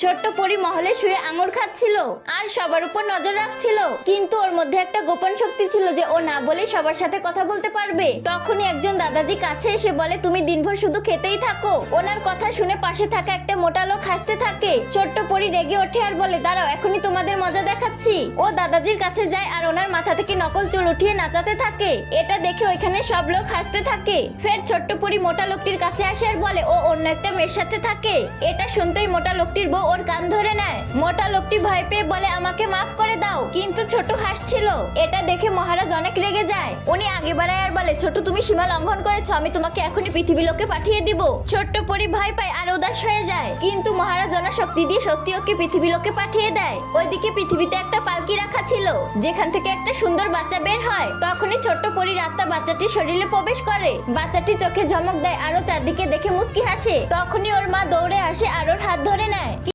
ছোট্ট পরি মহলে শুয়ে আঙুর খাচ্ছিল আর সবার উপর নজর রাখছিল, কিন্তু ওর মধ্যে একটা গোপন শক্তি ছিল যে ও না বলে সবার সাথে কথা বলতে পারবে। তখনই একজন দাদাজি কাছে এসে বলে, তুমি দিনভর শুধু খেতেই থাকো। ওনার কথা শুনে পাশে থাকা একটা মোটা লোক হাসতে থাকে। ছোট্ট পরি রেগে ওঠে আর বলে, দাঁড়াও, এখনই তোমাদের মজা দেখাচ্ছি। ও দাদাজির কাছে যায় আর ওনার মাথা থেকে নকল চুল উঠিয়ে নাচাতে থাকে। এটা দেখে ওইখানে সব লোক হাসতে থাকে। ফের ছোট্ট পরি মোটা লোকটির কাছে আসে আর বলে ও অন্য একটা মেয়ের সাথে থাকে। এটা শুনতেই মোটা লোকটির বউ ওর কান ধরে নেয়। মোটা লোকটি ভয় পেয়ে বলে, আমাকে মাফ করে দাও, কিন্তু ছোট হাসছিল। এটা দেখে মহারাজ অনেক রেগে যায়। উনি আগে বাড়ায় আর বলে, ছোট তুমি সীমা লঙ্ঘন করেছো, আমি তোমাকে এখনই পৃথিবী লোকে পাঠিয়ে দিব। ছোট্ট পরি ভয় পায় আর উদাস হয়ে যায়, কিন্তু মহারাজ ওনার শক্তি দিয়ে সত্যি ওকে পৃথিবী লোকে পাঠিয়ে দেয়। ওইদিকে পৃথিবীতে একটা পালকি রাখা ছিল, যেখান থেকে একটা সুন্দর বাচ্চা বের হয়। তখনই ছোট্ট পরির আত্মা বাচ্চাটির শরীরে প্রবেশ করে। বাচ্চাটি চোখে ঝমক দেয় আর ও চারদিকে দেখে মুস্কি হাসে। তখনই ওর মা দৌড়ে আসে আর ওর হাত ধরে নেয়।